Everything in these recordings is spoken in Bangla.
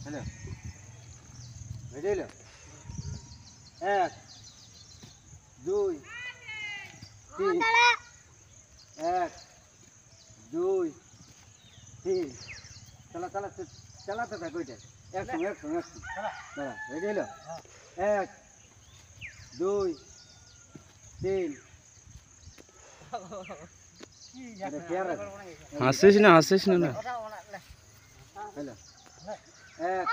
হ্যালো বেরিয়ে 1 2 3 1 2 3 चला चला चलाते था कोई एक दादा रेडी लो 1 2 3 হাসিস না हेलो 1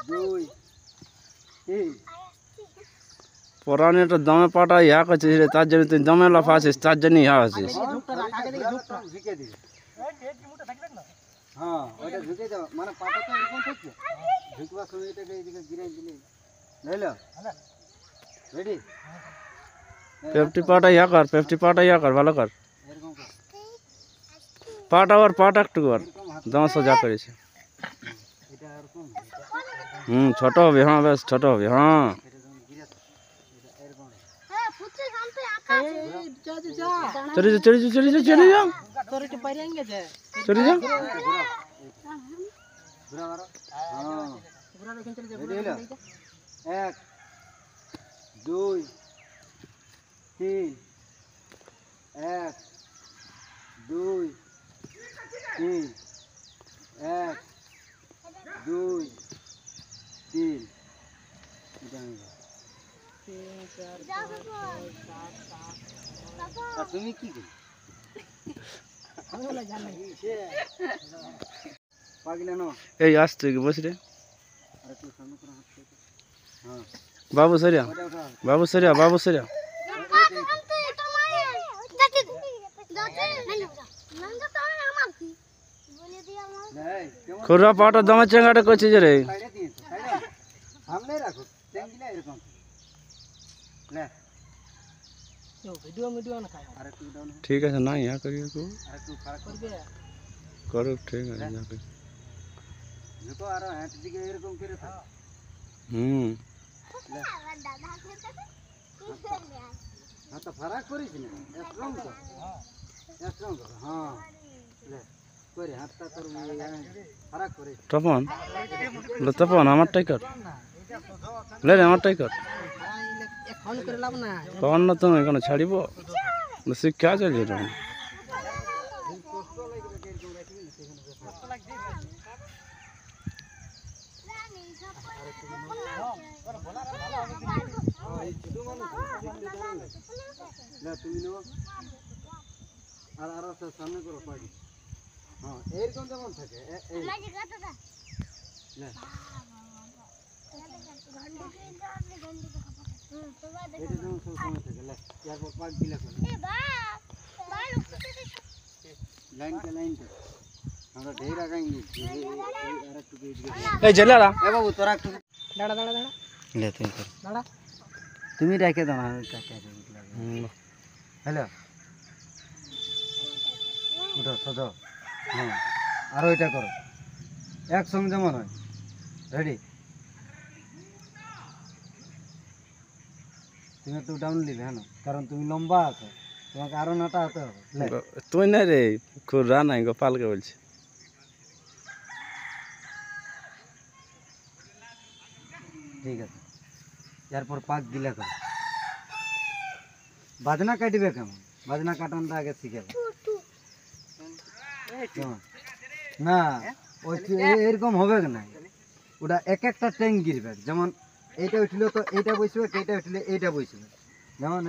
2 3 পরানে তো দমে পাটা ইয়া করছিস রে, তার জন্য তুই দমে লাফাছিস, তার জন্য ইয়া হচ্ছিস। हाँ ওটা ঝুঁকে দাও মানে পাটা তো এরকম থাকছে ঝুঁকবার সময় এটাকে এইদিকে গিরাই দিলে লইলো রেডি পেপটি পাটা ইয়া কর, পেপটি পাটা ইয়া কর, ভালো কর এরকম কর পাটা, আর পাটা একটু কর, দম সোজা করেছে। এটা এরকম ছোট হবে, হ্যাঁ বেশ ছোট হবে, হ্যাঁ এটা যখন গিরে এটা এরকম হ্যাঁ ফুটছে শান্তি আকাশ চলে যা তোর একটু বাইরে গেছে চলে যা। ঘুরা মারো हाँ ঘোরা দেখেন চলে রেডি হলো 1 2 3 1 2 3 1 2 3 তুমি কি পাগলা না এই আসতে বস রে আর একটু সামনে করে হাত থেকে হ্যাঁ বাবু সরিয়া, ওটা ওটা বাবু সরিয়া, বাবু সরিয়া। নাই কেমন খুরা পাটা দমে চেঙ্গাটা করছিস রে। সাইডে দিয়েছো সাইডে সামনে রাখো ট্যাঙ্কিলা এরকম লে ভিডিও না খায় আর একটু ডাউন ঠিক আছে, না ইয়া করিও কো আর একটু ফারাক করবে করো, ঠিক আছে যা করি। ঝুঁকো আর হাত দিকে এরকম করে থাক লে হাত ফারাক করিস না স্ট্রং কর স্ট্রং কর হ্যাঁ লে করে হাতটা তোর ফারাক করে তপন তপন আমারটাই কর, লে আমারটাই কর। ফোন করে লাভ না তখন না তুমি এখানে ছাড়িব শিক্ষা চলছে তখন। লে তুমি নো আর আর সামনে করো পাড়ি হ্যাঁ এরকম যেমন থাকে এই লে এটা যেমন সব সময় থাকে লে এরপর পাক দিলে করে লাইন কে আমরা ঢের আগাইনি আর একটু এই জেলারা এ বাবু তোরা একটু দাঁড়া লে তুমি কর দাঁড়া তুমি রেখে দাও আমি কাকে হ্যালো উঠো সজো হ্যাঁ আর ওইটা করো একসঙ্গে যেমন হয় রেডি তুমি একটু ডাউন নিবে হ্যাঁ কারণ তুমি লম্বা আছো তোমাকে আরো নাটা হতে হবে লে, তুই না রে, খুরা নাই, গোপালকে বলছি। ঠিক আছে এরপর পাক দিলে করো বাজনা কাটবে কেমন বাজনা কাটানটা আগে শিখে কেমন না ওই এরকম হবে না ওটা এক একটা ট্যাঙ্ক গিরবে যেমন এইটা উঠলো তো এইটা বসবে এইটা উঠলে এইটা বসবে যেমন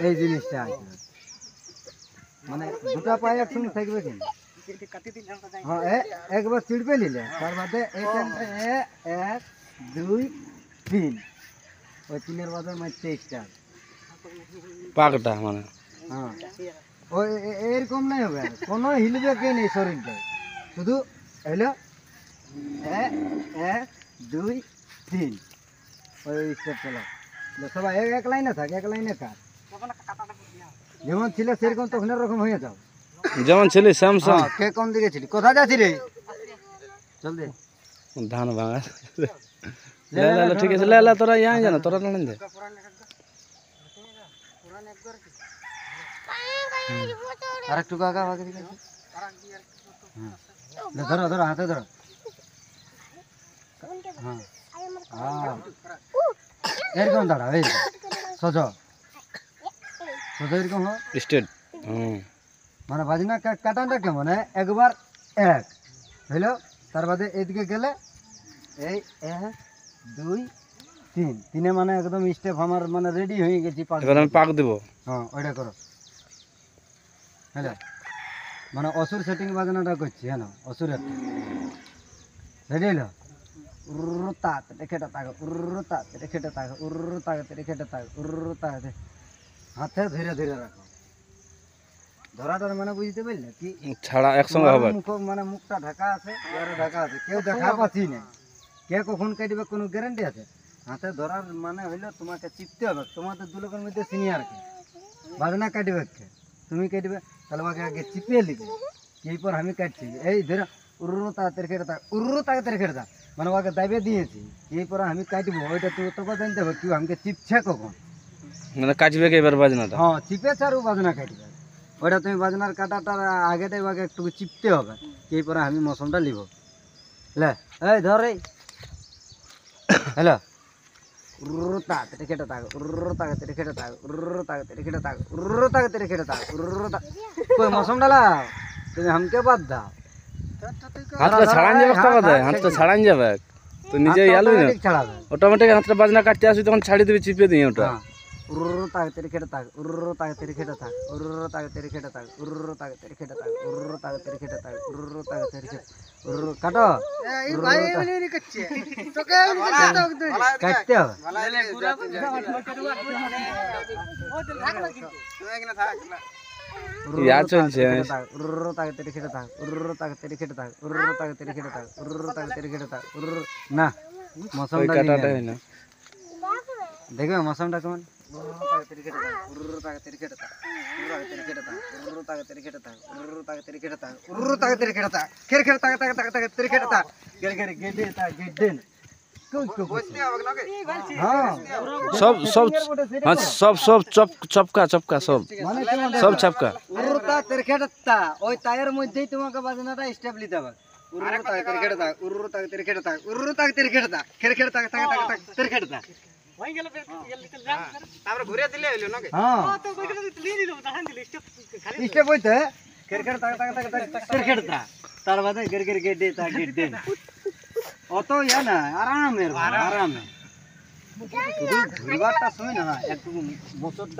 এই জিনিসটা আসবে মানে দুটা পায়ে একসঙ্গে থাকবে কিন্তু হ্যাঁ একবার চিড়বে নিলে তার বাদে এই ট্যাঙ্কটা 1 2 3 ওই তিনের বাদে মারতে স্টার্ট পাকটা মানে হ্যাঁ ওই এরকম নাই হবে কোনো হিলবে কে নেই শরীরটা শুধু হলো 1 2 3 ওই স্টেপ চলো সবাই এক লাইনে থাক এক লাইনে কাট যেমন ছিল সেরকম তখন রকম হয়ে যাও যেমন ছেলে স্যামসাং। কে কোন দিকে ছিলি কোথায় যাচ্ছি রে জলদি ধান ভাঙা লে লে লে, ঠিক আছে লে লে, তোরা ইয়া জানো, তোরা জানেন দে। আর একটু আগা আগে দিকে ধরো ধরো হাতে ধরো হ্যাঁ এরকম দাঁড়াও এই সোজ সোজ এরকম হোক স্টেট হুম মানে বাজনা কাটানটা কেমন একবার এক হইলো তার বাদে এইদিকে গেলে এই 1 2 3 তিনে মানে একদম স্টেপ আমার মানে রেডি হয়ে গেছি এবার আমি পাক দেব হ্যাঁ ওইটা করো হ্যালো মানে অসুর সেটিং বাজনাটা করছি হ্যাঁ অসুর একটা রেডি হলো উরুতা দেখেটা তাক উরুতা দেখেটা তাক উরুতা দেখেটা তাক উরুতা হাতে ধীরে ধীরে রাখো ধরাটার মানে বুঝতে পারলে কি ছাড়া একসঙ্গে হবে মুখ মানে মুখটা ঢাকা আছে ইয়ারও ঢাকা আছে কেউ দেখা পাচ্ছি না কে কখন কাটবে কোনো গ্যারান্টি আছে হাতে ধরার মানে হইলো তোমাকে চিপতে হবে তোমাদের দু লোকের মধ্যে সিনিয়র কে বাজনা কাটবে কে তুমি কাটবে তাহলে আমাকে আগে চিপিয়ে নিবে এরপর আমি কাটছি এই ধরো উরুতা তেরকেটা উরুতা তেরকেটা মানে ওকে দাবিয়ে দিয়েছি এরপর আমি কাটবো ওইটা তো তোকে জানতে হবে কেউ আমাকে চিপছে কখন মানে কাটবে কি এবার বাজনাটা হ্যাঁ চিপেছে আর ও বাজনা কাটবে ওইটা তুমি বাজনার কাটাটার আগেটাই ওকে একটু চিপতে হবে এরপরে আমি মৌসুমটা নিব লে এই ধর এই হ্যালো উরুতা তেরকেটা তাক উরুতা তেরকেটা তাক উরুতা তেরকেটা তাক উরুতা তেরকেটা তাক উরুতা কই মৌসুমটা লাও তুমি हमके বাদ দাও হাতটা ছাড়ান যাবে কথা কথা হাতটা ছাড়ান যাবে তো নিজে ইয়ালবি না ছাড়াবে অটোমেটিক হাতটা বাজনা কাটতে আসি তখন ছাড়ি দিবি চিপে দিই ওটা উরুতা তেরকেটা তাক উরুতা তেরকেটা তাক উরুতা তেরকেটা তাক উরুতা তেরকেটা তাক উরুতা তেরকেটা তাক উরুতা তেরকেটা কাটো এই ভাই এমনি কাটছে তোকে কাটতে হবে ইয়া চলছে উরুতা তেরকেটা তাক উরুতা তেরকেটা তাক উরুতা তেরকেটা তাক উরুতা তেরকেটা তাক না ওই মৌসুমটা কাটাটা হয় না দেখবে মৌসুমটা কেমন উরুতা তেরকেটা তাক উরুতা তেরকেটা তাক উরুতা তেরকেটা তাক উরুতা তেরকেটা তাক উরুতা তেরকেটা তাক খের খের তাক তাক তাক তাক তেরকেটা তাক গের গের গেডে তাক গেডেন কই কই বসতে হবে না হ্যাঁ সব সব হ্যাঁ সব সব চপকা চপকা সব মানে কেমন সব ছাপকা উরুতা তেরকেটা তাক ওই তায়ের মধ্যেই তোমাকে বাজনাটা স্টেপ নিতে হবে উরুতা তেরকেটা তাক উরুতা তেরকেটা তাক উরুতা তেরকেটা তাক খের খের তাক তাক তাক তাক তেরকেটা তাক হই গেল তারপরে ঘুরে দিলে হইলো নাকি হ্যাঁ তো কইটা দিয়ে দিল দাহান দিল স্টেপ খালি স্টেপ হইতে খের খের তাক তাক তাক তাক তেরকেটা তাক তার বাদে গের গের গেডে তাক গেডেন অত ইয়া না আরামে শুধু ঘুরবারটা সময় না একটু বছরটা